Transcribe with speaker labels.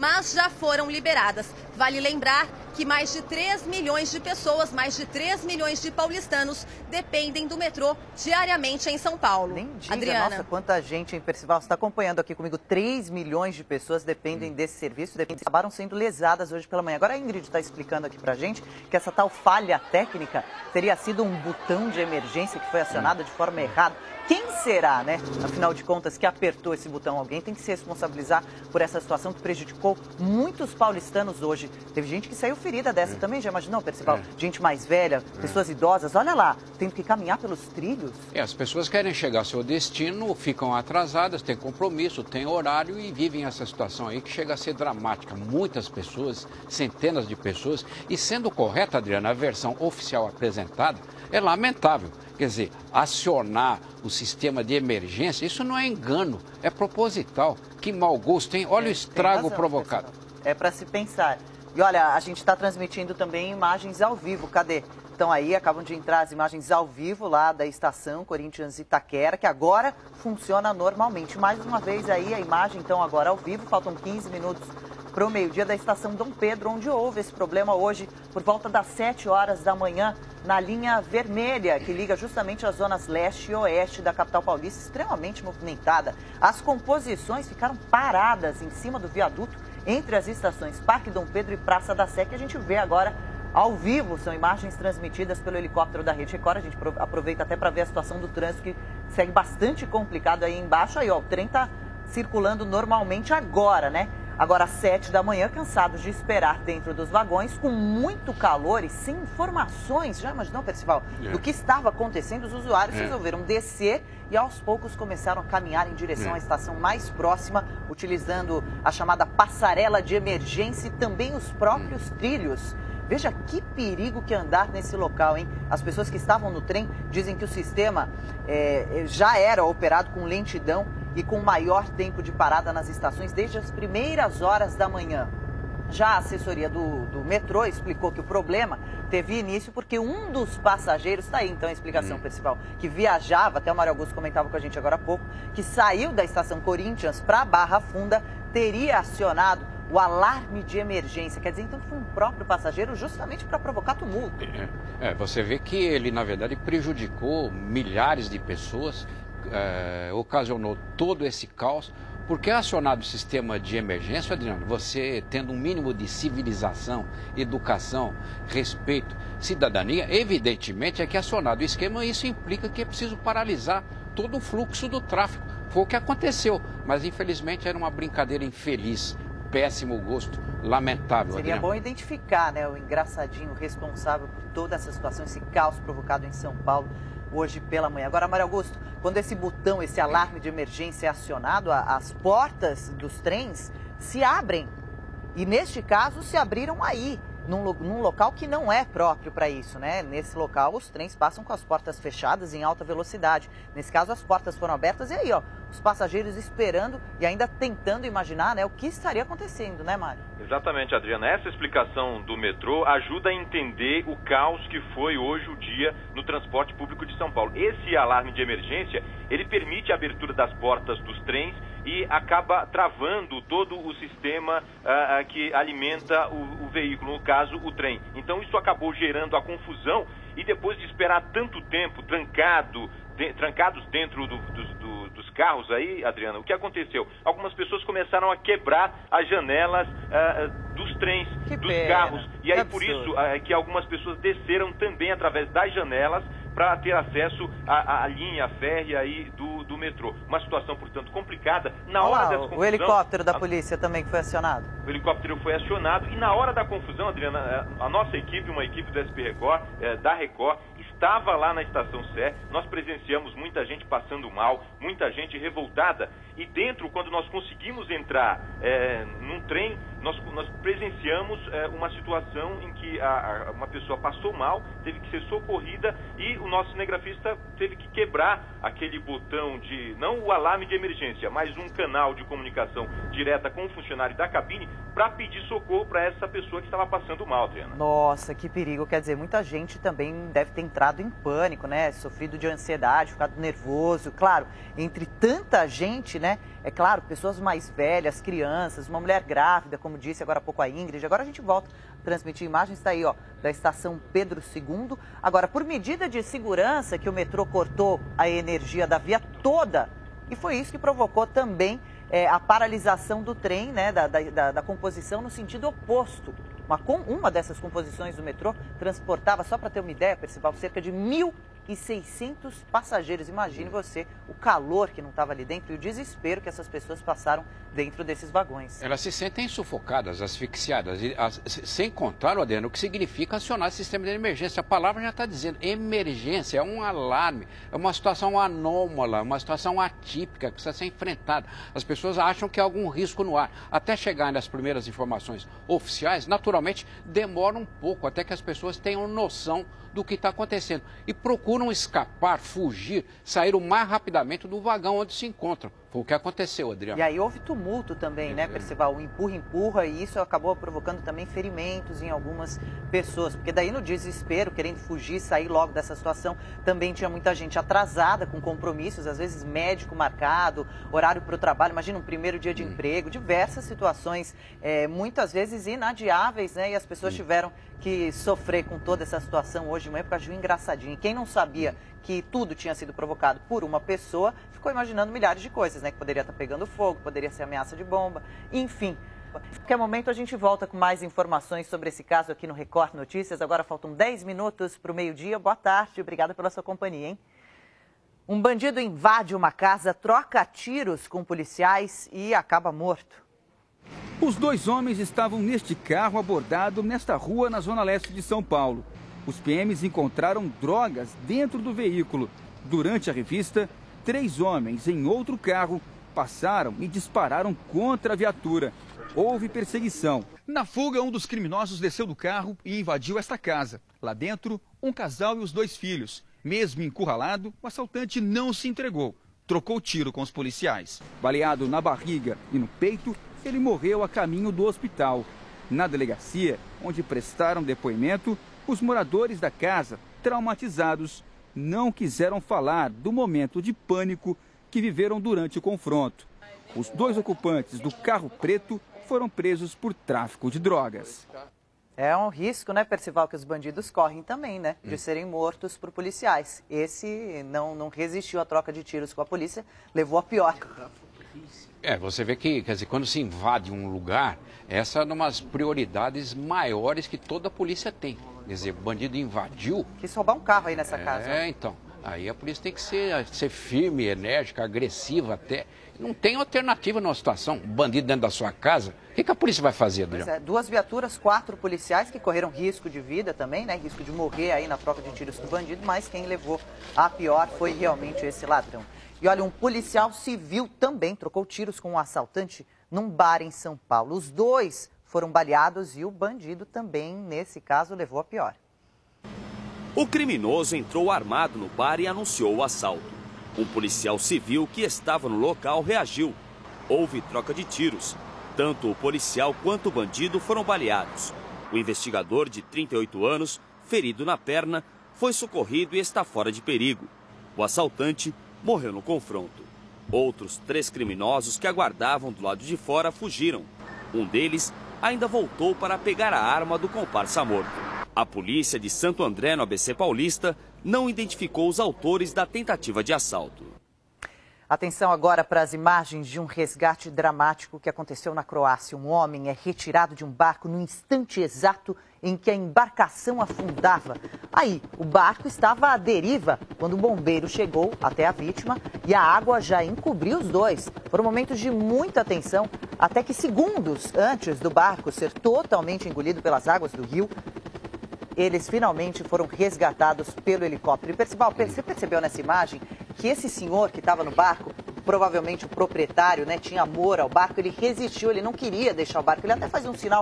Speaker 1: mas já foram liberadas. Vale lembrar que mais de 3 milhões de pessoas, mais de 3 milhões de paulistanos dependem do metrô diariamente em São Paulo.
Speaker 2: Nem diga,
Speaker 1: Adriana.
Speaker 2: Nossa, quanta gente, hein, Percival? Você está acompanhando aqui comigo, 3 milhões de pessoas dependem desse serviço, acabaram sendo lesadas hoje pela manhã. Agora a Ingrid está explicando aqui pra gente que essa tal falha técnica teria sido um botão de emergência que foi acionado de forma errada. Quem será, né, afinal de contas, que apertou esse botão? Alguém tem que se responsabilizar por essa situação que prejudicou muitos paulistanos hoje. Teve gente que saiu ferida dessa também, já imaginou, Percival? Gente mais velha, pessoas idosas, olha lá, tendo que caminhar pelos trilhos.
Speaker 3: As pessoas querem chegar ao seu destino, ficam atrasadas, têm compromisso, têm horário e vivem essa situação aí que chega a ser dramática. Muitas pessoas, centenas de pessoas, e sendo correta, Adriana, a versão oficial apresentada é lamentável. Quer dizer, acionar o sistema de emergência, isso não é engano, é proposital. Que mau gosto, hein? Olha o estrago provocado.
Speaker 2: É para se pensar. E olha, a gente está transmitindo também imagens ao vivo. Cadê? Então aí, acabam de entrar as imagens ao vivo lá da estação Corinthians Itaquera, que agora funciona normalmente. Mais uma vez aí a imagem, então, agora ao vivo. Faltam 15 minutos para o meio-dia da estação Dom Pedro, onde houve esse problema hoje, por volta das 7 horas da manhã, na linha vermelha, que liga justamente as zonas leste e oeste da capital paulista, extremamente movimentada. As composições ficaram paradas em cima do viaduto entre as estações Parque Dom Pedro e Praça da Sé, que a gente vê agora ao vivo. São imagens transmitidas pelo helicóptero da Rede Record. A gente aproveita até para ver a situação do trânsito, que segue bastante complicado aí embaixo. Aí, ó, o trem está circulando normalmente agora, né? Agora, às 7 da manhã, cansados de esperar dentro dos vagões, com muito calor e sem informações, já imaginou, Percival, do que estava acontecendo, os usuários resolveram descer e aos poucos começaram a caminhar em direção à estação mais próxima, utilizando a chamada passarela de emergência e também os próprios trilhos. Veja que perigo que andar nesse local, hein? As pessoas que estavam no trem dizem que o sistema já era operado com lentidão e com maior tempo de parada nas estações desde as primeiras horas da manhã. Já a assessoria do metrô explicou que o problema teve início porque um dos passageiros, está aí então a explicação, Percival, que viajava, até o Mário Augusto comentava com a gente agora há pouco, que saiu da estação Corinthians para Barra Funda, teria acionado o alarme de emergência. Quer dizer, então, que foi um próprio passageiro justamente para provocar tumulto.
Speaker 3: Você vê que ele, na verdade, prejudicou milhares de pessoas, ocasionou todo esse caos, porque é acionado o sistema de emergência, Adriano, você tendo um mínimo de civilização, educação, respeito, cidadania, evidentemente é que é acionado o esquema, e isso implica que é preciso paralisar todo o fluxo do tráfego. Foi o que aconteceu, mas infelizmente era uma brincadeira infeliz. Péssimo gosto, lamentável.
Speaker 2: Seria
Speaker 3: Adriano.
Speaker 2: bom identificar, né, o engraçadinho responsável por toda essa situação, esse caos provocado em São Paulo hoje pela manhã. Agora, Mário Augusto, quando esse botão, esse alarme de emergência é acionado, as portas dos trens se abrem. E neste caso se abriram aí, num local que não é próprio para isso, né? Nesse local os trens passam com as portas fechadas em alta velocidade. Nesse caso as portas foram abertas e aí, ó, os passageiros esperando e ainda tentando imaginar, né, o que estaria acontecendo, né, Mário?
Speaker 4: Exatamente, Adriana. Essa explicação do metrô ajuda a entender o caos que foi hoje o dia no transporte público de São Paulo. Esse alarme de emergência, ele permite a abertura das portas dos trens e acaba travando todo o sistema que alimenta o veículo, no caso, o trem. Então isso acabou gerando a confusão e depois de esperar tanto tempo trancados dentro dos carros aí, Adriana, o que aconteceu? Algumas pessoas começaram a quebrar as janelas dos trens, dos carros. E aí por isso que algumas pessoas desceram também através das janelas para ter acesso à linha férrea aí do metrô. Uma situação, portanto, complicada. Na hora dessa confusão,
Speaker 2: o helicóptero da polícia também que foi acionado.
Speaker 4: O helicóptero foi acionado e na hora da confusão, Adriana, a nossa equipe, uma equipe do SP Record, da Record, estava lá na Estação Sé. Nós presenciamos muita gente passando mal, muita gente revoltada. E dentro, quando nós conseguimos entrar num trem, nós presenciamos uma situação em que uma pessoa passou mal, teve que ser socorrida e o nosso cinegrafista teve que quebrar aquele botão não o alarme de emergência, mas um canal de comunicação direta com o funcionário da cabine para pedir socorro para essa pessoa que estava passando mal, Adriana.
Speaker 2: Nossa, que perigo. Quer dizer, muita gente também deve ter entrado em pânico, né? Sofrido de ansiedade, ficado nervoso. Claro, entre tanta gente, né? É claro, pessoas mais velhas, crianças, uma mulher grávida, como como disse agora há pouco a Ingrid. Agora a gente volta a transmitir imagens, está aí, ó, da estação Pedro II. Agora, por medida de segurança que o metrô cortou a energia da via toda, e foi isso que provocou também a paralisação do trem, né, da composição no sentido oposto. Uma dessas composições do metrô transportava, só para ter uma ideia, Percival, cerca de 1.600 passageiros. Imagine você o calor que não estava ali dentro e o desespero que essas pessoas passaram dentro desses vagões.
Speaker 3: Elas se sentem sufocadas, asfixiadas, sem contar, Adriano, o que significa acionar o sistema de emergência. A palavra já está dizendo, emergência, é um alarme, é uma situação anômala, uma situação atípica que precisa ser enfrentada. As pessoas acham que há algum risco no ar. Até chegar nas primeiras informações oficiais, naturalmente, demora um pouco até que as pessoas tenham noção do que está acontecendo e procuram escapar, fugir, sair o mais rapidamente do vagão onde se encontram. Foi o que aconteceu, Adriano.
Speaker 2: E aí houve tumulto também, né, Percival? Um empurra-empurra, e isso acabou provocando também ferimentos em algumas pessoas. Porque daí no desespero, querendo fugir, sair logo dessa situação, também tinha muita gente atrasada, com compromissos, às vezes médico marcado, horário para o trabalho, imagina um primeiro dia de emprego, diversas situações, muitas vezes inadiáveis, né? E as pessoas tiveram que sofrer com toda essa situação hoje de manhã por causa de um engraçadinho. E quem não sabia que tudo tinha sido provocado por uma pessoa, ficou imaginando milhares de coisas, né? Que poderia estar pegando fogo, poderia ser ameaça de bomba, enfim. A qualquer momento a gente volta com mais informações sobre esse caso aqui no Record Notícias. Agora faltam 10 minutos para o meio-dia. Boa tarde, obrigada pela sua companhia, hein? Um bandido invade uma casa, troca tiros com policiais e acaba morto.
Speaker 5: Os dois homens estavam neste carro abordado nesta rua na zona leste de São Paulo. Os PMs encontraram drogas dentro do veículo. Durante a revista, 3 homens em outro carro passaram e dispararam contra a viatura. Houve perseguição. Na fuga, um dos criminosos desceu do carro e invadiu esta casa. Lá dentro, um casal e os 2 filhos. Mesmo encurralado, o assaltante não se entregou. Trocou tiro com os policiais. Baleado na barriga e no peito, ele morreu a caminho do hospital. Na delegacia, onde prestaram depoimento, os moradores da casa, traumatizados, não quiseram falar do momento de pânico que viveram durante o confronto. Os 2 ocupantes do carro preto foram presos por tráfico de drogas.
Speaker 2: É um risco, né, Percival, que os bandidos correm também, né, de serem mortos por policiais. Esse não resistiu à troca de tiros com a polícia, levou a pior.
Speaker 3: Você vê que, quer dizer, quando se invade um lugar, essa é uma das prioridades maiores que toda a polícia tem. Quer dizer, o bandido invadiu...
Speaker 2: Quis roubar um carro aí nessa casa.
Speaker 3: Então. Aí a polícia tem que ser firme, enérgica, agressiva até. Não tem alternativa numa situação. Um bandido dentro da sua casa, o que a polícia vai fazer, Adriano?
Speaker 2: 2 viaturas, 4 policiais que correram risco de vida também, né? Risco de morrer aí na troca de tiros com o bandido, mas quem levou a pior foi realmente esse ladrão. E olha, um policial civil também trocou tiros com um assaltante num bar em São Paulo. Os 2 foram baleados e o bandido também, nesse caso, levou a pior.
Speaker 6: O criminoso entrou armado no bar e anunciou o assalto. Um policial civil que estava no local reagiu. Houve troca de tiros. Tanto o policial quanto o bandido foram baleados. O investigador, de 38 anos, ferido na perna, foi socorrido e está fora de perigo. O assaltante morreu no confronto. Outros 3 criminosos que aguardavam do lado de fora fugiram. Um deles ainda voltou para pegar a arma do comparsa morto. A polícia de Santo André, no ABC Paulista, não identificou os autores da tentativa de assalto.
Speaker 2: Atenção agora para as imagens de um resgate dramático que aconteceu na Croácia. Um homem é retirado de um barco no instante exato em que a embarcação afundava. Aí, o barco estava à deriva quando o bombeiro chegou até a vítima e a água já encobriu os 2. Foram momentos de muita tensão, até que segundos antes do barco ser totalmente engolido pelas águas do rio, eles finalmente foram resgatados pelo helicóptero. E Percival, você percebeu nessa imagem que esse senhor que estava no barco, provavelmente o proprietário, né, tinha amor ao barco, ele resistiu, ele não queria deixar o barco, ele até fazia um sinal